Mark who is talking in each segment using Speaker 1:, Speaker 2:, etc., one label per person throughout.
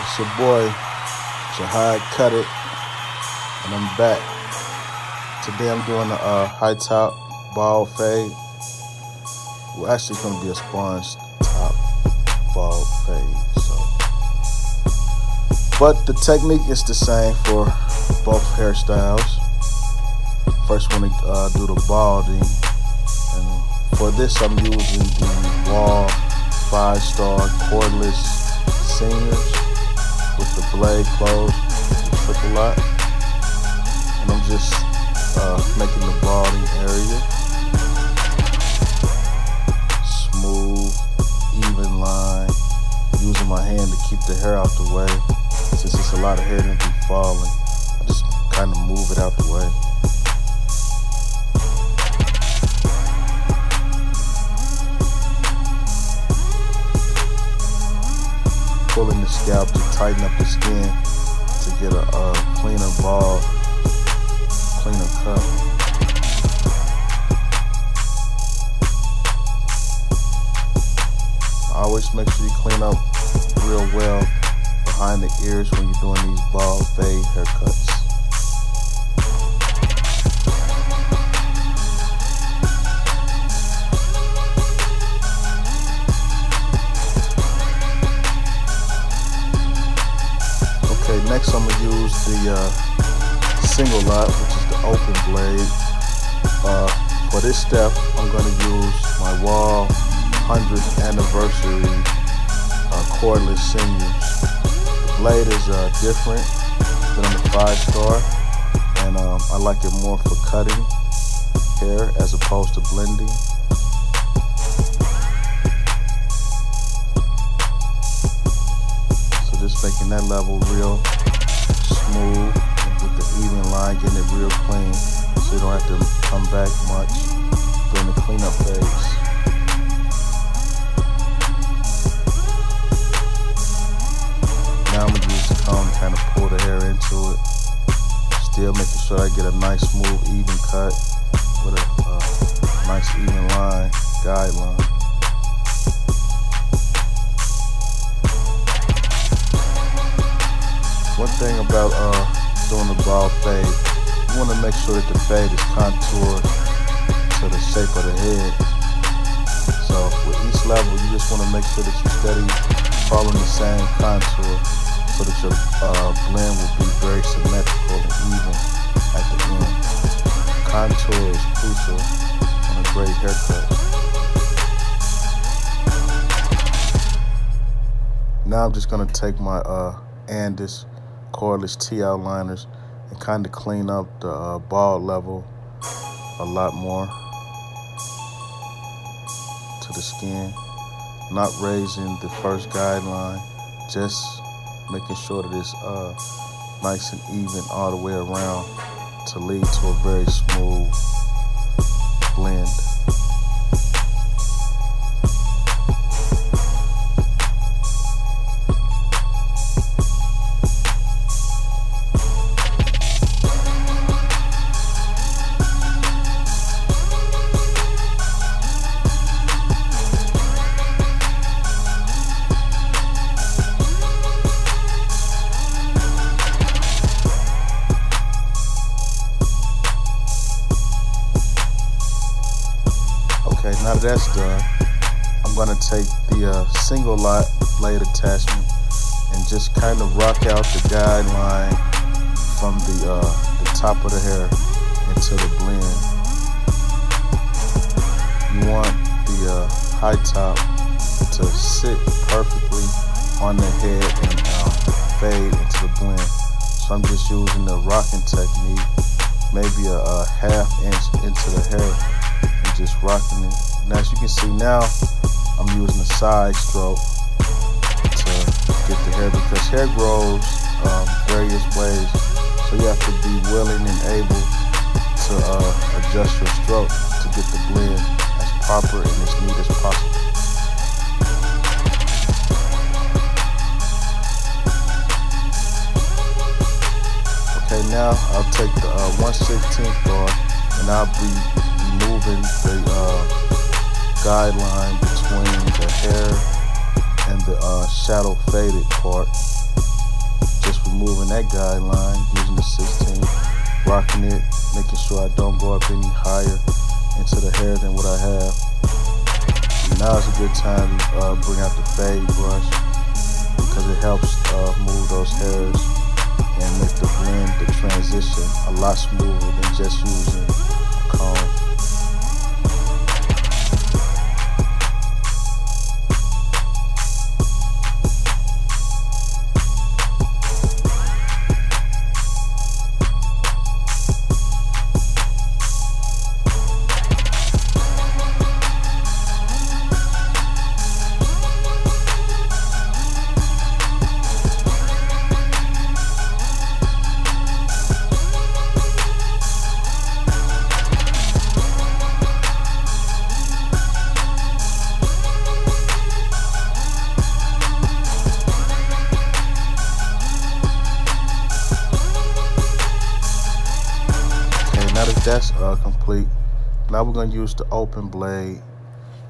Speaker 1: It's your boy, Jihad Cut It, and I'm back. Today I'm doing a high top bald fade. Well, actually it's going to be a sponge top bald fade. But the technique is the same for both hairstyles. First want to do the balding, and for this I'm using the Wall 5-star cordless seniors with the blade closed, triple lock, and I'm just making the balding area smooth, even line, using my hand to keep the hair out the way. Since it's a lot of hair that be falling, I just kind of move it out the way. Pulling the scalp to tighten up the skin to get a cleaner bald, cleaner cut. Always make sure you clean up real well behind the ears when you're doing these bald fade haircuts. Okay, next I'm gonna use the single lot, which is the open blade. For this step, I'm gonna use my Wall 100th anniversary cordless seniors. The blade is different than the 5-star, and I like it more for cutting hair as opposed to blending. So just making that level real smooth with the even line, getting it real clean, so you don't have to come back much during the cleanup phase. Now I'm going to use the comb to kind of pull the hair into it. Still making sure I get a nice, smooth, even cut with a nice, even line, guideline. One thing about doing the bald fade, you want to make sure that the fade is contoured to the shape of the head. So with each level, you just want to make sure that you're steady following the same contour, so that your blend will be very symmetrical and even at the end. Contour is crucial on a great haircut. Now I'm just going to take my Andis cordless T-outliners and kind of clean up the bald level a lot more to the skin. Not raising the first guideline, just making sure that it's nice and even all the way around to lead to a very smooth blend. Okay, now that that's done, I'm gonna take the single lot blade attachment and just kind of rock out the guideline from the top of the hair into the blend. You want the high top to sit perfectly on the head and fade into the blend. So I'm just using the rocking technique, maybe a ½ inch into the hair, and just rocking it. And as you can see now, I'm using a side stroke to get the hair, because hair grows various ways. So you have to be willing and able to adjust your stroke to get the blend as proper and as neat as possible. Okay, now I'll take the 1/16 bar and I'll be moving the guideline between the hair and the shadow faded part removing that guideline using the 16, rocking it, making sure I don't go up any higher into the hair than what I have. And now is a good time to bring out the fade brush because it helps move those hairs and make the blend, the transition, a lot smoother than just using a comb. Now that that's complete, now we're going to use the open blade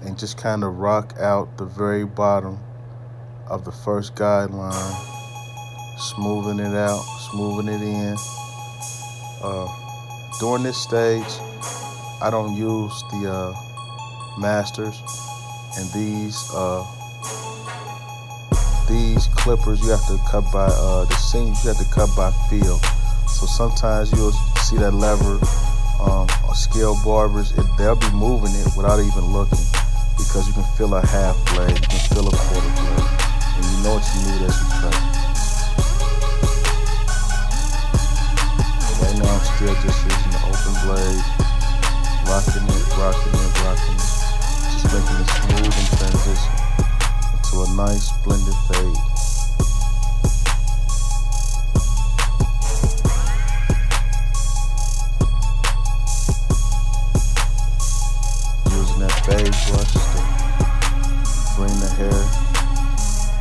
Speaker 1: and just kind of rock out the very bottom of the first guideline, smoothing it out, smoothing it in. During this stage, I don't use the masters, and these clippers you have to cut by the seams, you have to cut by feel. So sometimes you'll see that lever on scale barbers, they'll be moving it without even looking because you can feel a half blade, you can feel a quarter blade, and you know what you need as you cut. Right now I'm still just using the open blade, rocking it, just making it smooth and transition into a nice blended fade. Fade brush to bring the hair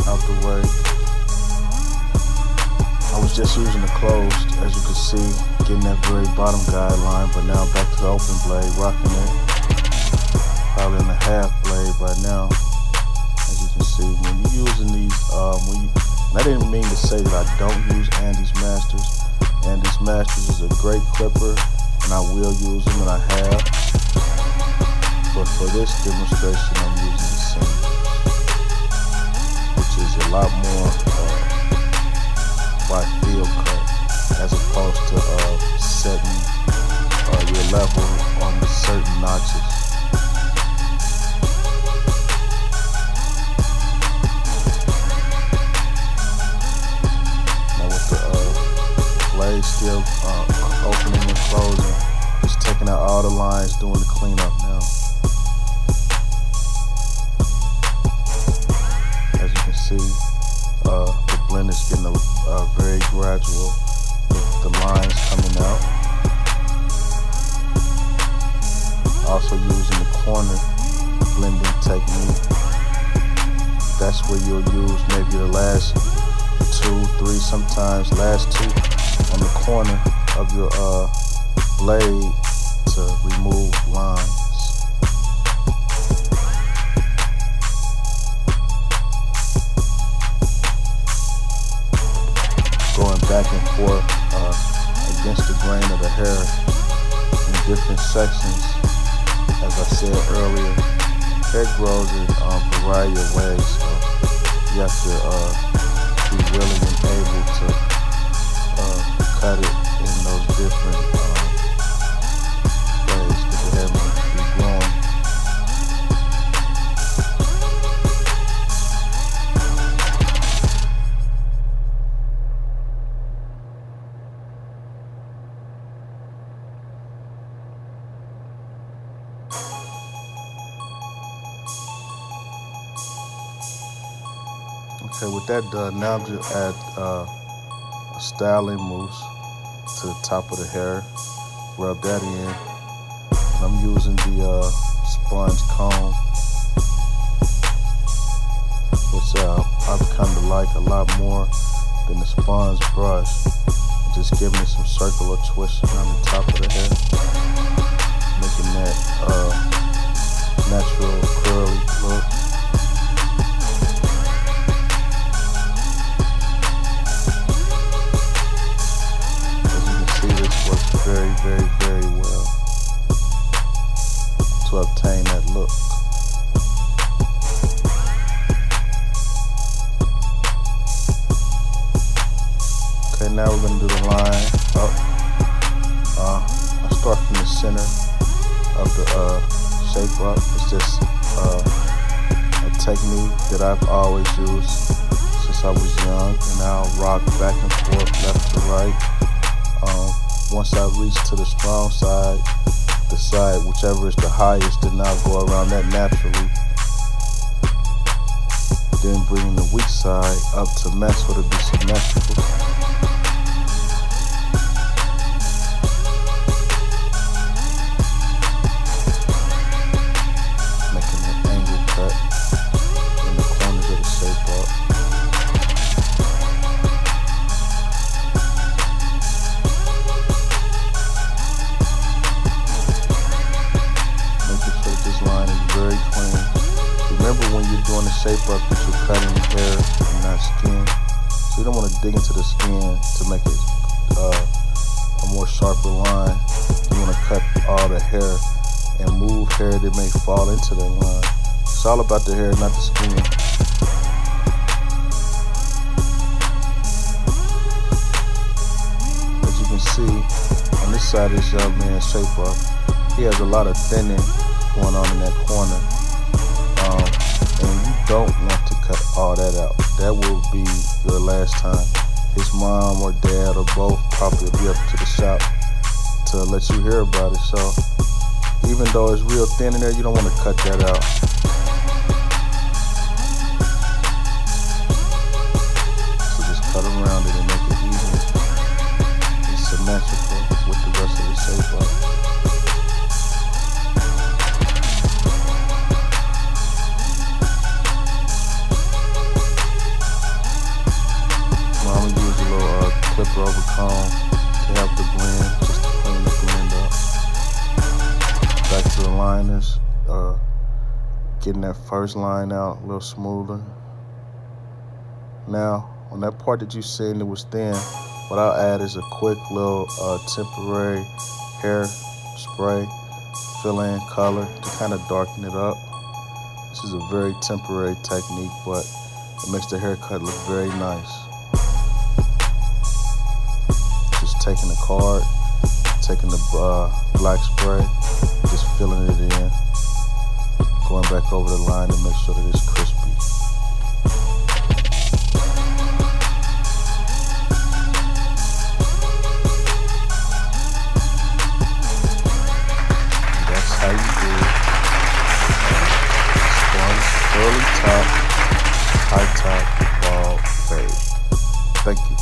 Speaker 1: out the way. I was just using the closed, as you can see, getting that very bottom guideline, but now back to the open blade, rocking it. Probably in the half blade by now, as you can see. When you're using these, and I didn't mean to say that I don't use Andy's Masters. Andy's Masters is a great clipper, and I will use them, and I have. But for this demonstration, I'm using the seams, which is a lot more by feel cut, as opposed to setting your level on certain notches. Now with the blade still opening and closing, just taking out all the lines, doing the cleanup now. See, the blend is getting very gradual with the lines coming out. Also using the corner blending technique. That's where you'll use maybe the last 2, 3, sometimes last 2 on the corner of your blade to remove lines. Going back and forth against the grain of the hair in different sections. As I said earlier, hair grows in a variety of ways, so you have to be willing and able to cut it in those different ways that the hair may be growing. Okay, with that done, now I'm just add a styling mousse to the top of the hair. Rub that in. And I'm using the sponge comb, which I've come to like a lot more than the sponge brush. Just giving it some circular twists around the top of the hair, making that natural curly look. now we're gonna do the line up. I start from the center of the shape up. It's just a technique that I've always used since I was young, and I'll rock back and forth, left to right. Once I reach to the strong side, the side whichever is the highest, then I'll go around that naturally. Then bring the weak side up to match so to be symmetrical. Making an angle cut in the corners of the shape up. Making sure that this line is very clean. Remember when you're doing the shape up that you're cutting hair and not skin. So you don't want to dig into the skin to make it a more sharper line. You want to cut all the hair and move hair that may fall into that line. It's all about the hair, not the skin. As you can see, on this side of this young man's shape up, he has a lot of thinning going on in that corner. And you don't want to cut all that out. That will be your last time. His mom or dad or both probably will be up to the shop to let you hear about it. So even though it's real thin in there, you don't want to cut that out. So just cut around it and make it even and symmetrical with the rest of the shape up. Clipper over comb to help the blend, just to clean the blend up. Back to the liners, getting that first line out a little smoother. Now, on that part that you seen that was thin, what I'll add is a quick little temporary hair spray, fill in color to kind of darken it up. This is a very temporary technique, but it makes the haircut look very nice. Taking the card, taking the black spray, just filling it in, going back over the line to make sure that it's crispy. And that's how you do it. Sponge, curly top, high top, bald fade. Thank you.